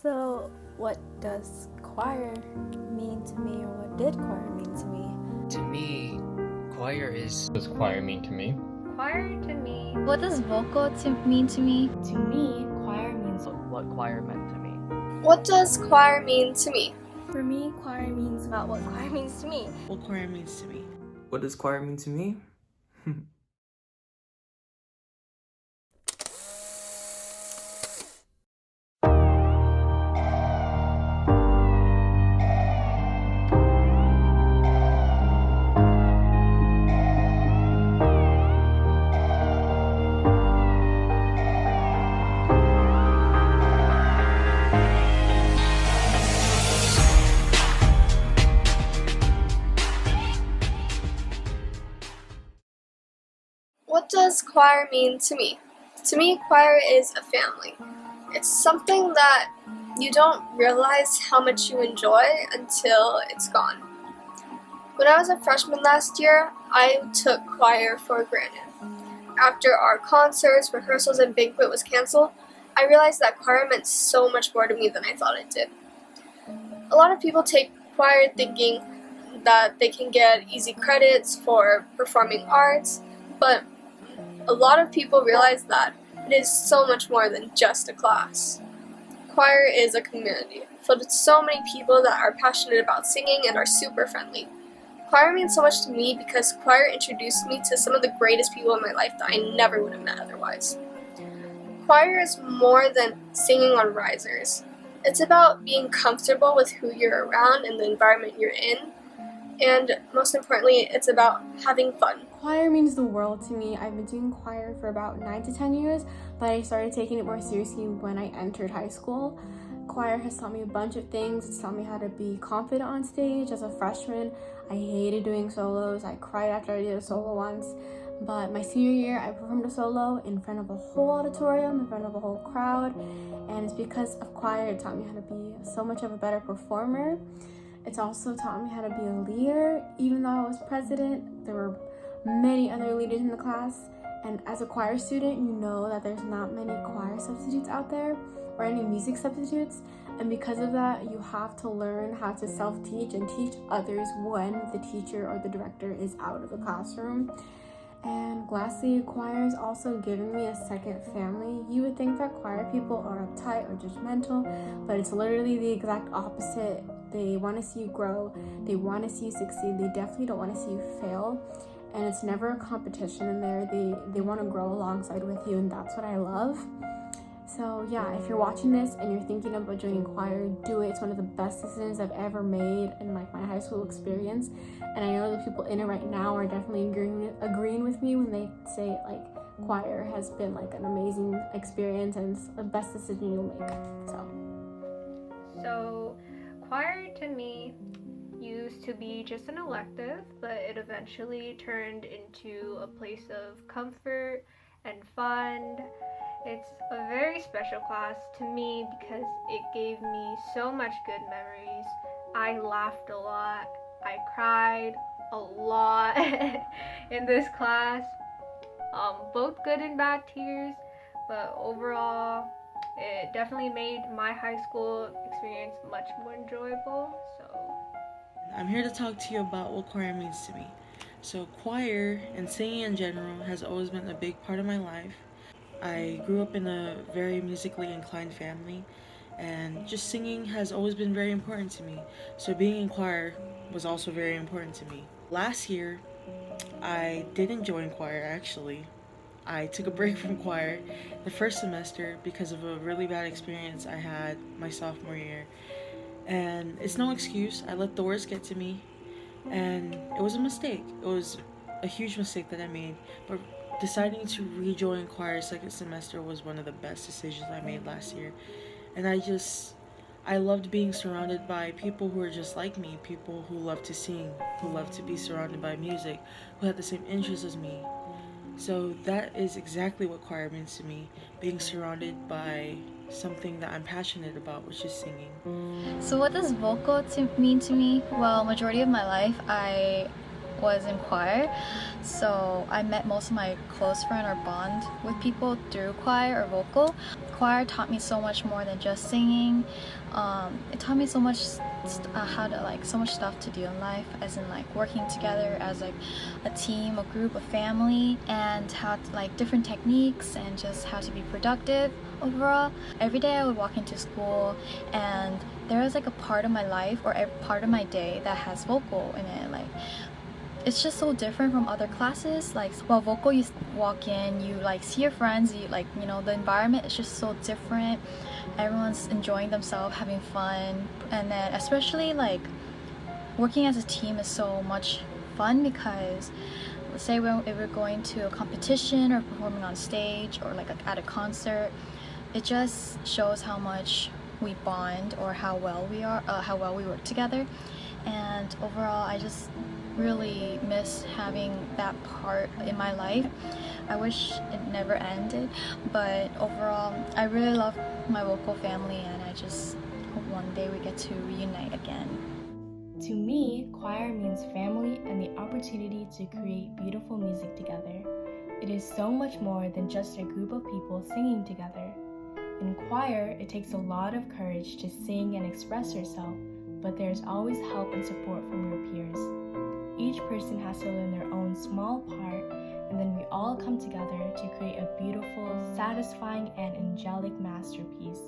So, what does choir mean to me, or what did choir mean to me? To me, choir is... What does choir mean to me? Choir to me. What does vocal mean to me? To me, choir means what choir meant to me. What does choir mean to me? For me, choir means about what choir means to me. What choir means to me. What does choir mean to me? What does choir mean to me? To me, choir is a family. It's something that you don't realize how much you enjoy until it's gone. When I was a freshman last year, I took choir for granted. After our concerts, rehearsals, and banquet was canceled, I realized that choir meant so much more to me than I thought it did. A lot of people take choir thinking that they can get easy credits for performing arts, but a lot of people realize that it is so much more than just a class. Choir is a community filled with so many people that are passionate about singing and are super friendly. Choir means so much to me because choir introduced me to some of the greatest people in my life that I never would have met otherwise. Choir is more than singing on risers. It's about being comfortable with who you're around and the environment you're in. And most importantly, it's about having fun. Choir means the world to me. I've been doing choir for about 9 to 10 years, but I started taking it more seriously when I entered high school. Choir has taught me a bunch of things. It's taught me how to be confident on stage. As a freshman, I hated doing solos. I cried after I did a solo once. But my senior year, I performed a solo in front of a whole auditorium, in front of a whole crowd. And it's because of choir, it taught me how to be so much of a better performer. It's also taught me how to be a leader. Even though I was president, there were many other leaders in the class. And as a choir student, you know that there's not many choir substitutes out there or any music substitutes. And because of that, you have to learn how to self-teach and teach others when the teacher or the director is out of the classroom. And lastly, choir has also given me a second family. You would think that choir people are uptight or judgmental, but it's literally the exact opposite. They want to see you grow. They want to see you succeed. They definitely don't want to see you fail. And it's never a competition in there. They want to grow alongside with you, and that's what I love. So yeah, if you're watching this and you're thinking about joining choir, do it. It's one of the best decisions I've ever made in my high school experience. And I know the people in it right now are definitely agreeing with me when they say choir has been an amazing experience and it's the best decision you'll make. So choir to me used to be just an elective, but it eventually turned into a place of comfort and fun. It's a very special class to me because it gave me so much good memories. I laughed a lot. I cried a lot in this class. Both good and bad tears, but overall, it definitely made my high school experience much more enjoyable. I'm here to talk to you about what choir means to me. So choir and singing in general has always been a big part of my life. I grew up in a very musically inclined family, and just singing has always been very important to me. So being in choir was also very important to me. Last year, I didn't join choir actually. I took a break from choir the first semester because of a really bad experience I had my sophomore year. And it's no excuse. I let the worst get to me, and it was a mistake. It was a huge mistake that I made, but deciding to rejoin choir second semester was one of the best decisions I made last year. And I loved being surrounded by people who are just like me, people who love to sing, who love to be surrounded by music, who have the same interests as me. So that is exactly what choir means to me, being surrounded by something that I'm passionate about, which is singing. So what does vocal mean to me? Well, majority of my life I was in choir. So I met most of my close friend or bond with people through choir or vocal. Choir taught me so much more than just singing. It taught me so much how to so much stuff to do in life, as in working together as a team, a group, a family, and how to, different techniques and just how to be productive overall. Every day I would walk into school and there was a part of my life or a part of my day that has vocal in it. It's just so different from other classes. While vocal, you walk in, you see your friends, you the environment is just so different. Everyone's enjoying themselves, having fun, and then especially working as a team is so much fun because let's say if we're going to a competition or performing on stage or at a concert, it just shows how much we bond or how well we work together. And overall, I just really miss having that part in my life. I wish it never ended, but overall I really love my vocal family, and I just hope one day we get to reunite again. To me, choir means family and the opportunity to create beautiful music together. It is so much more than just a group of people singing together. In choir, it takes a lot of courage to sing and express yourself, but there's always help and support from your peers. Each person has to learn their own small part, and then we all come together to create a beautiful, satisfying, and angelic masterpiece.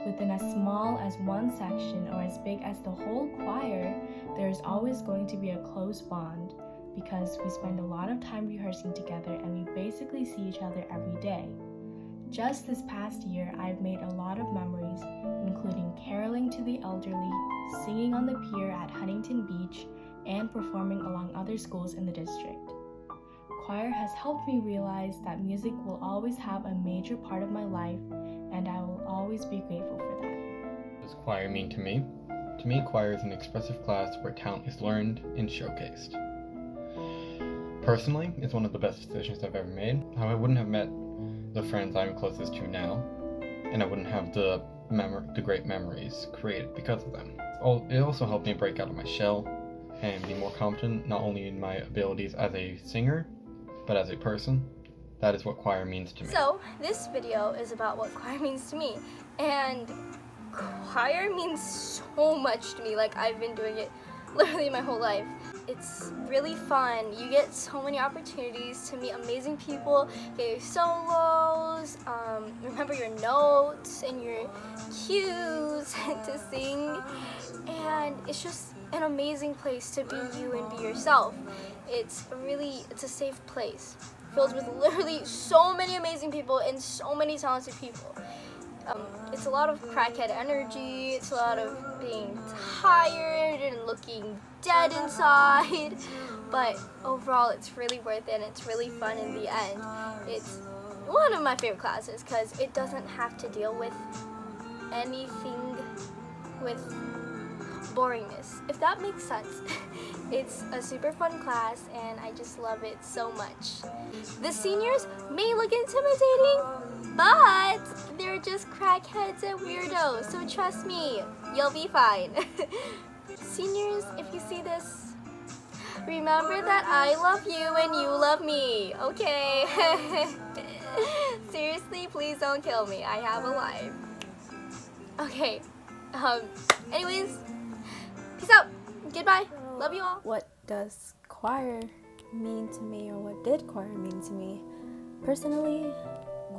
Within as small as one section or as big as the whole choir, there is always going to be a close bond because we spend a lot of time rehearsing together and we basically see each other every day. Just this past year, I've made a lot of memories, including caroling to the elderly, singing on the pier at Huntington Beach, and performing along other schools in the district. Choir has helped me realize that music will always have a major part of my life, and I will always be grateful for that. What does choir mean to me? To me, choir is an expressive class where talent is learned and showcased. Personally, it's one of the best decisions I've ever made. How I wouldn't have met the friends I'm closest to now, and I wouldn't have the great memories created because of them. It also helped me break out of my shell and be more confident not only in my abilities as a singer, but as a person. That is what choir means to me. So, this video is about what choir means to me. And choir means so much to me. I've been doing it literally my whole life. It's really fun. You get so many opportunities to meet amazing people, get your solos, remember your notes and your cues to sing. And it's just an amazing place to be you and be yourself. It's a safe place filled with literally so many amazing people and so many talented people. It's a lot of crackhead energy, it's a lot of being tired and looking dead inside, but overall it's really worth it and it's really fun in the end. It's one of my favorite classes because it doesn't have to deal with anything with boringness, if that makes sense. It's a super fun class and I just love it so much. The seniors may look intimidating, but they're just crackheads and weirdos, so trust me, you'll be fine. Seniors, if you see this, remember that I love you and you love me, okay? Seriously, please don't kill me. I have a life. Okay, anyways, peace out. Goodbye. Love you all. What does choir mean to me, or what did choir mean to me? Personally,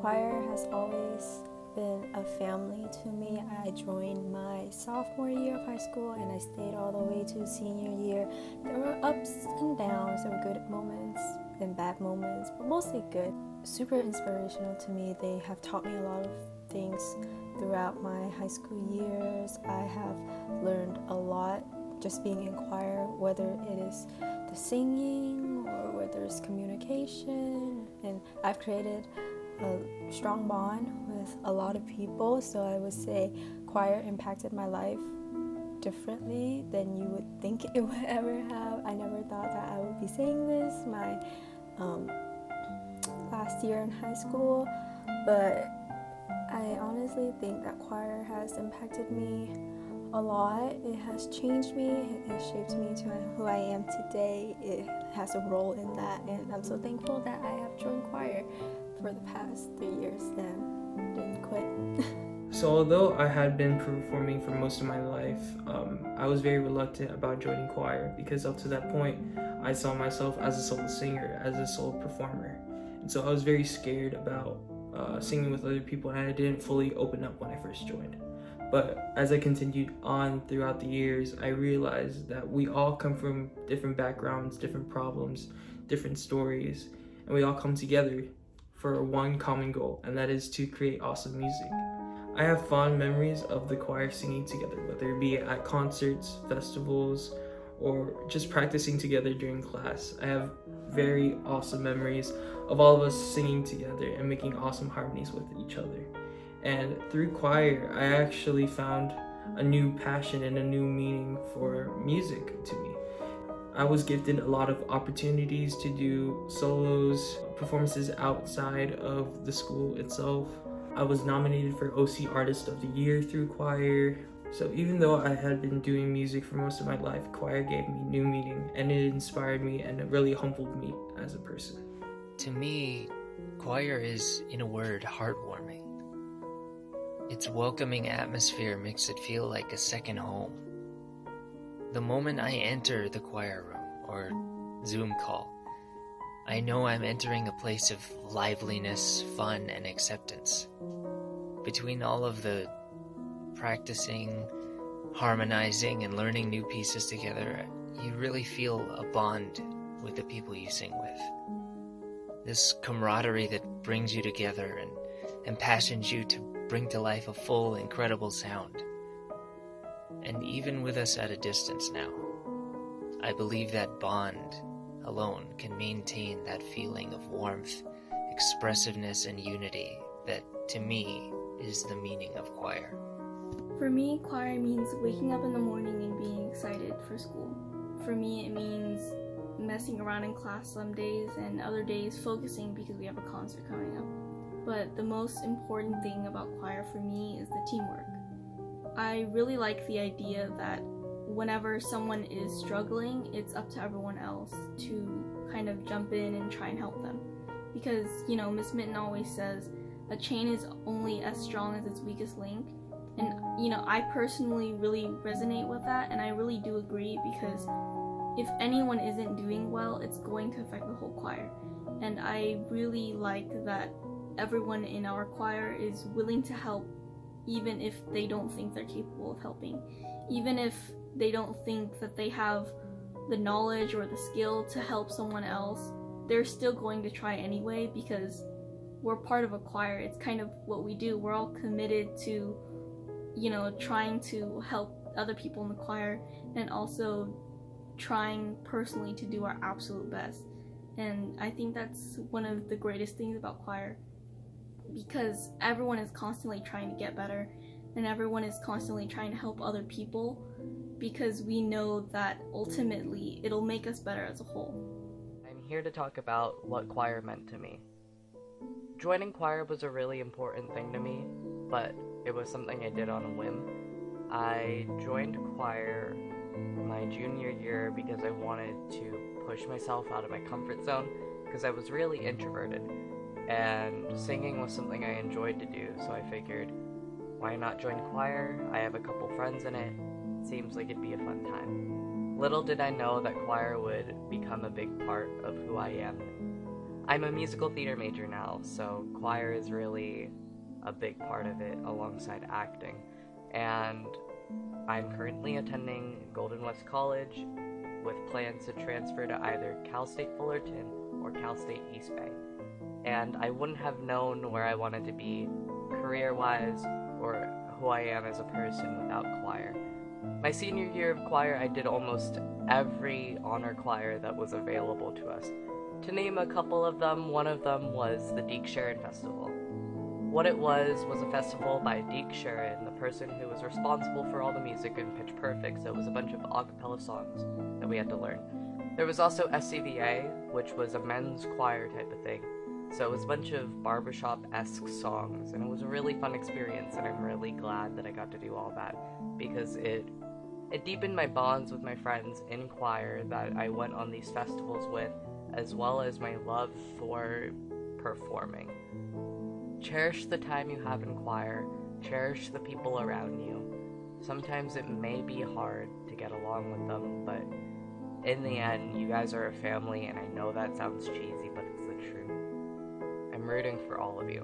choir has always been a family to me. I joined my sophomore year of high school and I stayed all the way to senior year. There were ups and downs, there were good moments and bad moments, but mostly good. Super inspirational to me. They have taught me a lot of things throughout my high school years. I have learned a lot just being in choir, whether it is the singing or whether it's communication, and I've created a strong bond with a lot of people, so I would say choir impacted my life differently than you would think it would ever have. I never thought that I would be saying this my last year in high school, but I honestly think that choir has impacted me a lot. It has changed me, it has shaped me to who I am today. It has a role in that, and I'm so thankful that I have joined choir for the past 3 years and didn't quit. So although I had been performing for most of my life, I was very reluctant about joining choir because up to that point, I saw myself as a solo singer, as a solo performer. And so I was very scared about singing with other people, and I didn't fully open up when I first joined. But as I continued on throughout the years, I realized that we all come from different backgrounds, different problems, different stories, and we all come together for one common goal, and that is to create awesome music. I have fond memories of the choir singing together, whether it be at concerts, festivals, or just practicing together during class. I have very awesome memories of all of us singing together and making awesome harmonies with each other. And through choir, I actually found a new passion and a new meaning for music to me. I was gifted a lot of opportunities to do solos, performances outside of the school itself. I was nominated for OC Artist of the Year through choir. So even though I had been doing music for most of my life, choir gave me new meaning, and it inspired me, and it really humbled me as a person. To me, choir is, in a word, heartwarming. Its welcoming atmosphere makes it feel like a second home. The moment I enter the choir room or Zoom call, I know I'm entering a place of liveliness, fun, and acceptance. Between all of the practicing, harmonizing, and learning new pieces together, you really feel a bond with the people you sing with. This camaraderie that brings you together and impassions you to bring to life a full, incredible sound. And even with us at a distance now, I believe that bond alone can maintain that feeling of warmth, expressiveness, and unity that, to me, is the meaning of choir. For me, choir means waking up in the morning and being excited for school. For me, it means messing around in class some days and other days focusing because we have a concert coming up. But the most important thing about choir for me is the teamwork. I really like the idea that whenever someone is struggling, it's up to everyone else to kind of jump in and try and help them. Because, Miss Mitten always says, a chain is only as strong as its weakest link. And, I personally really resonate with that, and I really do agree, because if anyone isn't doing well, it's going to affect the whole choir. And I really like that everyone in our choir is willing to help, even if they don't think they're capable of helping. Even if they don't think that they have the knowledge or the skill to help someone else, they're still going to try anyway, because we're part of a choir. It's kind of what we do. We're all committed to, trying to help other people in the choir, and also trying personally to do our absolute best. And I think that's one of the greatest things about choir, because everyone is constantly trying to get better, and everyone is constantly trying to help other people, because we know that ultimately it'll make us better as a whole. I'm here to talk about what choir meant to me. Joining choir was a really important thing to me, but it was something I did on a whim. I joined choir my junior year because I wanted to push myself out of my comfort zone, because I was really introverted, and singing was something I enjoyed to do, so I figured, why not join choir? I have a couple friends in it. Seems like it'd be a fun time. Little did I know that choir would become a big part of who I am. I'm a musical theater major now, so choir is really a big part of it alongside acting. And I'm currently attending Golden West College with plans to transfer to either Cal State Fullerton or Cal State East Bay. And I wouldn't have known where I wanted to be career-wise or who I am as a person without choir. My senior year of choir, I did almost every honor choir that was available to us. To name a couple of them, one of them was the Deke Sharon Festival. What it was a festival by Deke Sharon, the person who was responsible for all the music in Pitch Perfect, so it was a bunch of a cappella songs that we had to learn. There was also SCVA, which was a men's choir type of thing, So it was a bunch of barbershop-esque songs, and it was a really fun experience, and I'm really glad that I got to do all that, because it deepened my bonds with my friends in choir that I went on these festivals with, as well as my love for performing. Cherish the time you have in choir, cherish the people around you. Sometimes it may be hard to get along with them, but in the end, you guys are a family, and I know that sounds cheesy, but it's the truth. I'm rooting for all of you.